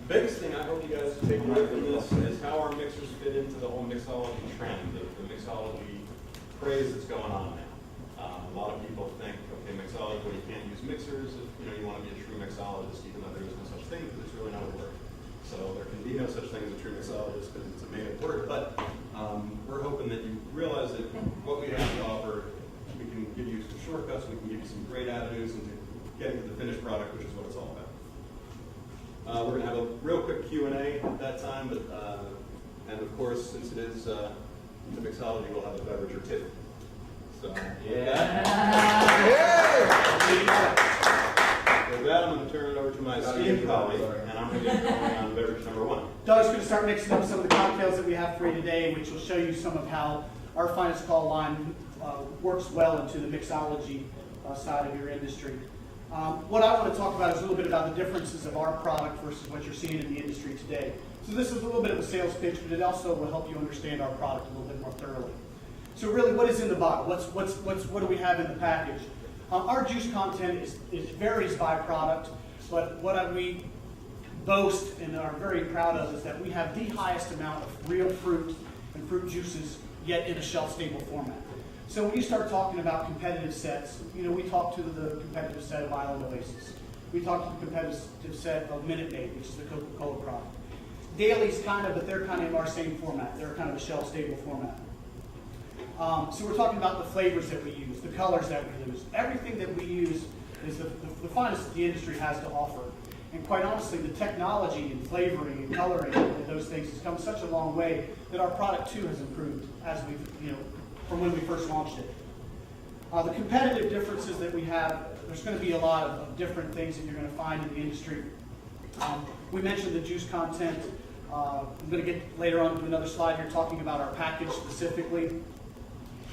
Biggest thing I hope you guys take away from this is how our mixers fit into the whole mixology trend, the mixology craze that's going on now. A lot of people think, okay, mixology, well, you can't use mixers if you want to be a true mixologist, even though there is no such thing, because it's really not a word. So there can be no such thing as a true mixologist because it's a made-up word. But we're hoping that you realize that what we have to offer, we can give you some shortcuts, we can give you some great avenues into getting to the finished product, which is what it's all about. We're going to have a real quick Q&A at that time, but and of course, since it is the mixology, we'll have a beverage or two. So with that, I'm going to turn it over to my esteemed colleague, and I'm going to be calling on beverage number one. Doug's going to start mixing up some of the cocktails that we have for you today, which will show you some of how our Finest Call line works well into the mixology side of your industry. What I want to talk about is a little bit about the differences of our product versus what you're seeing in the industry today. So this is a little bit of a sales pitch, but it also will help you understand our product a little bit more thoroughly. So really, what is in the bottle? What do we have in the package? Our juice content varies by product, but what we boast and are very proud of is that we have the highest amount of real fruit and fruit juices, yet in a shelf-stable format. So when you start talking about competitive sets, we talk to the competitive set of Island Oasis. We talk to the competitive set of Minute Maid, which is the Coca-Cola product. Dailies but they're kind of in our same format. They're kind of a shelf-stable format. So we're talking about the flavors that we use, the colors that we use. Everything that we use is the finest that the industry has to offer. And quite honestly, the technology in flavoring and coloring and those things has come such a long way that our product too has improved as we've, from when we first launched it. The competitive differences that we have, there's going to be a lot of different things that you're going to find in the industry. We mentioned the juice content. I'm going to get later on to another slide here talking about our package specifically.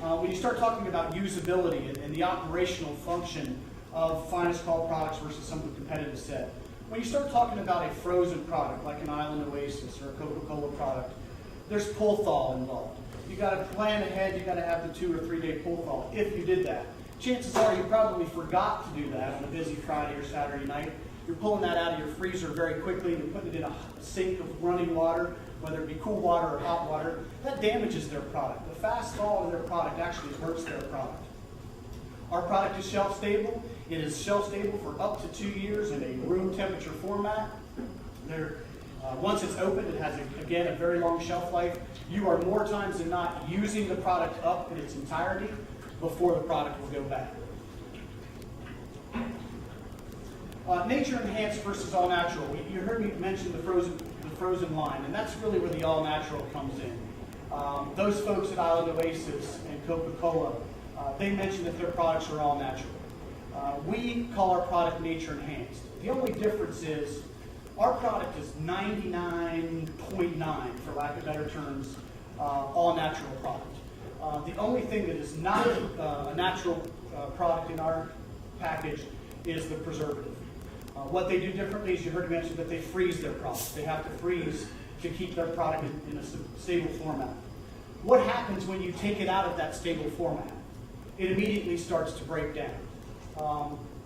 When you start talking about usability and the operational function of Finest Call products versus some of the competitive set, when you start talking about a frozen product like an Island Oasis or a Coca-Cola product, there's pull thaw involved. You got to plan ahead. You got to have the 2 or 3 day pull thaw. If you did that, chances are you probably forgot to do that on a busy Friday or Saturday night. You're pulling that out of your freezer very quickly and putting it in a sink of running water, whether it be cool water or hot water. That damages their product. The fast thaw of their product actually hurts their product. Our product is shelf stable. It is shelf stable for up to 2 years in a room temperature format. Once it's opened, it has, again, a very long shelf life. You are more times than not using the product up in its entirety before the product will go bad. Nature enhanced versus all natural. You heard me mention the frozen line, and that's really where the all natural comes in. Those folks at Island Oasis and Coca-Cola, they mention that their products are all natural. We call our product nature enhanced. The only difference is our product is 99.9, for lack of better terms, all natural product. The only thing that is not a natural product in our package is the preservative. What they do differently is you heard me mention that they freeze their product. They have to freeze to keep their product in a stable format. What happens when you take it out of that stable format? It immediately starts to break down.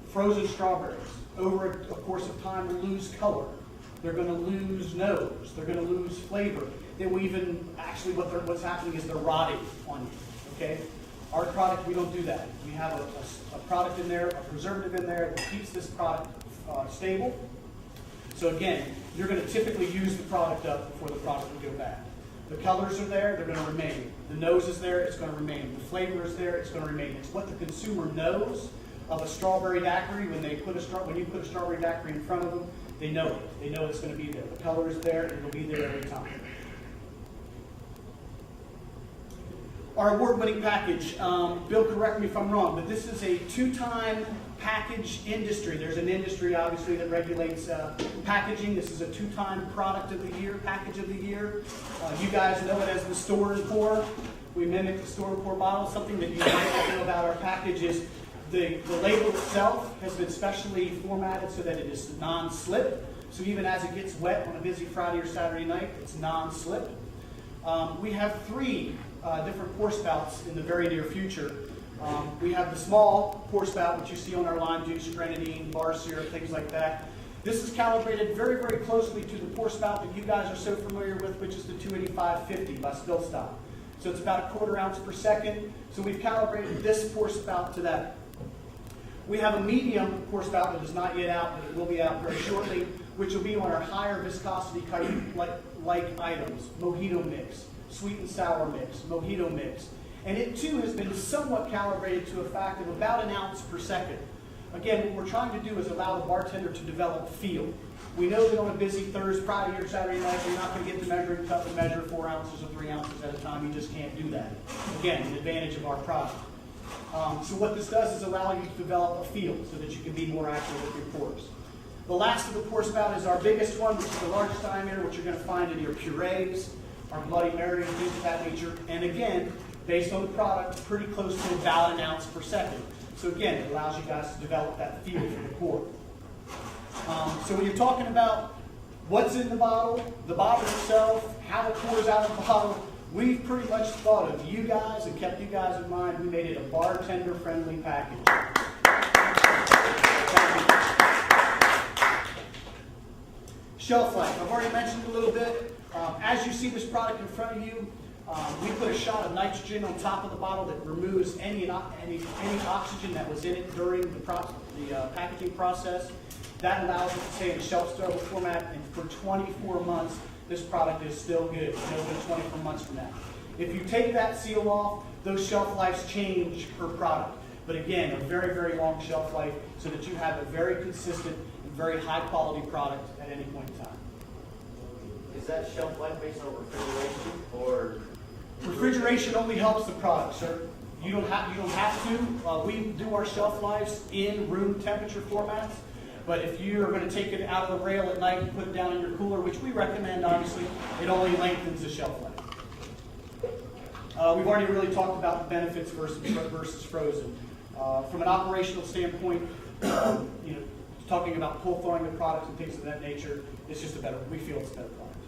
Frozen strawberries, over a course of time, will lose color. They're going to lose nose. They're going to lose flavor. They will even, actually what's happening is they're rotting on you, okay? Our product, we don't do that. We have a product in there, a preservative in there that keeps this product stable. So again, you're going to typically use the product up before the product will go bad. The colors are there, they're going to remain. The nose is there, it's going to remain. The flavor is there, it's going to remain. It's what the consumer knows of a strawberry daiquiri. When you put a strawberry daiquiri in front of them, they know it. They know it's going to be there. The color is there, and it'll be there every time. Our award-winning package, Bill, correct me if I'm wrong, but this is a 2-time package industry. There's an industry, obviously, that regulates packaging. This is a 2-time product of the year, package of the year. You guys know it as the store and pour. We mimic the store and pour bottle. Something that you might not know about our package is the label itself has been specially formatted so that it is non-slip. So even as it gets wet on a busy Friday or Saturday night, it's non-slip. We have 3 different pour spouts in the very near future. We have the small pour spout, which you see on our lime juice, grenadine, bar syrup, things like that. This is calibrated very, very closely to the pour spout that you guys are so familiar with, which is the 285-50 by Spill Stop. So it's about 1/4 ounce per second. So we've calibrated this pour spout to that. We have a medium pour spout that is not yet out, but it will be out very shortly, which will be on our higher viscosity like items. Mojito mix, sweet and sour mix, mojito mix. And it too has been somewhat calibrated to a fact of about 1 ounce per second. Again, what we're trying to do is allow the bartender to develop feel. We know that on a busy Thursday, Friday, or Saturday night, you're not going to get the measuring cup and measure 4 ounces or 3 ounces at a time. You just can't do that. Again, the advantage of our product. So what this does is allow you to develop a feel so that you can be more accurate with your pours. The last of the pour spout is our biggest one, which is the largest diameter, which you're going to find in your purees, our Bloody Mary, and things of that nature. And again, based on the product, pretty close to about 1 ounce per second. So again, it allows you guys to develop that feel for the pour. So when you're talking about what's in the bottle itself, how it pours out of the bottle, we've pretty much thought of you guys and kept you guys in mind. We made it a bartender-friendly package. Shelf life, I've already mentioned a little bit. As you see this product in front of you, we put a shot of nitrogen on top of the bottle that removes any oxygen that was in it during the packaging process. That allows it to stay in shelf-stable format, and for 24 months, this product is still good. It's still good 24 months from now. If you take that seal off, those shelf lives change per product. But again, a very, very long shelf life so that you have a very consistent and very high-quality product at any point in time. Is that shelf life based on refrigeration or? Refrigeration only helps the product, sir. You don't have to. We do our shelf lives in room temperature formats. But if you're going to take it out of the rail at night and put it down in your cooler, which we recommend, obviously, it only lengthens the shelf life. We've already really talked about the benefits versus frozen. From an operational standpoint, talking about pull thawing the products and things of that nature, it's just we feel it's a better product.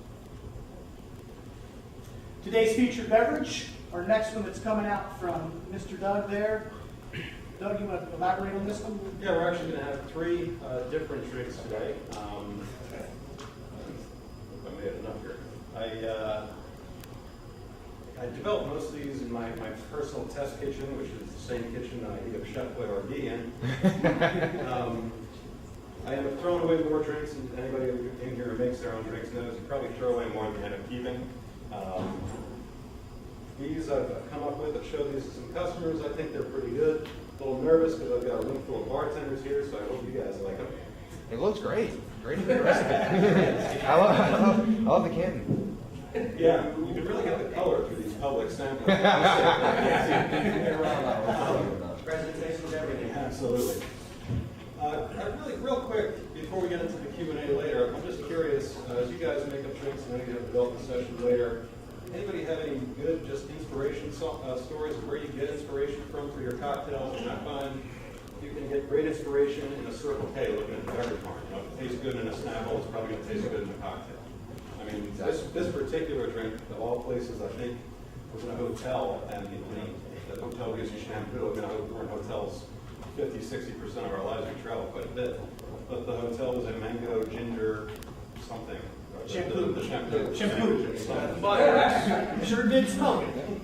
Today's featured beverage, our next one that's coming out from Mr. Doug there. Doug, you want to elaborate on this one? Yeah, we're actually going to have 3 different drinks today. I made enough here. I developed most of these in my personal test kitchen, which is the same kitchen I eat a Chef RD in. I end up throwing away more drinks, and anybody in here who makes their own drinks knows you probably throw away more than you end up keeping. These I've come up with. I've showed these to some customers. I think they're pretty good. A little nervous because I've got a room full of bartenders here, so I hope you guys like them. It looks great. Great recipe. I love the candy. Yeah, you can really get the color through these public samples. Presentations, everything. Absolutely. Real quick, before we get into the Q&A later, I'm just curious, as you guys make up drinks and then you have a development session later, anybody have any good just inspiration stories of where you get inspiration from for your cocktails? And I find you can get great inspiration in a Circle K looking at the beverage barn. If it tastes good in a Snapple, it's probably going to taste good in a cocktail. I mean, this particular drink, of all places, I think, was in a hotel, and the hotel gives you shampoo. I mean, we're in hotels 50-60% of our lives, we travel quite a bit. But the hotel was a mango ginger something. Shampoo. The shampoo. Shampoo. Sure did smell good.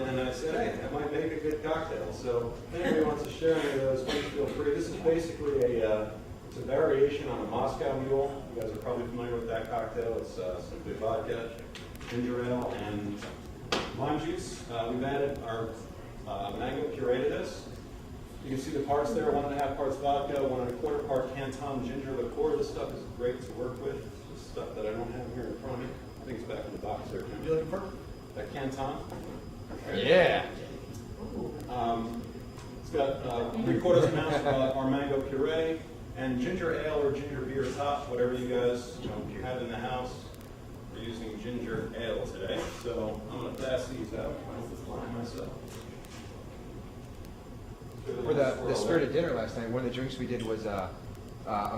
And I said, hey, that might make a good cocktail. So if anybody wants to share any of those, please feel free. This is basically it's a variation on a Moscow Mule. You guys are probably familiar with that cocktail. It's simply vodka, ginger ale, and lime juice. We've added our mango puree to this. You can see the parts there, 1.5 parts vodka, 1.25 part Canton ginger liqueur. This stuff is great to work with. This stuff that I don't have here in front of me. I think it's back in the box there, Jim. You looking for? That Canton. Yeah. It's got 3/4 ounce of our mango puree and ginger ale or ginger beer top, whatever you guys have in the house. We're using ginger ale today, so I'm going to pass these out. I'm going to line myself. For the spirited dinner last night, one of the drinks we did was a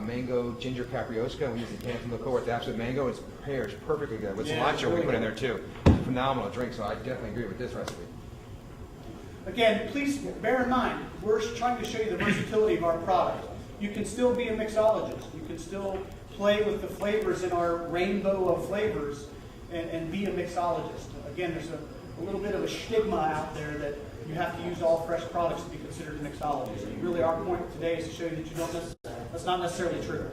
mango ginger capriosca. We used the Canton liqueur with the absolute mango. It pairs perfectly good with cilantro we put in there too. Phenomenal drink, so I definitely agree with this recipe. Again, please bear in mind, we're trying to show you the versatility of our product. You can still be a mixologist. You can still play with the flavors in our rainbow of flavors and be a mixologist. Again, there's a little bit of a stigma out there that you have to use all fresh products to be considered a mixologist. And really, our point today is to show you that you don't. That's not necessarily true.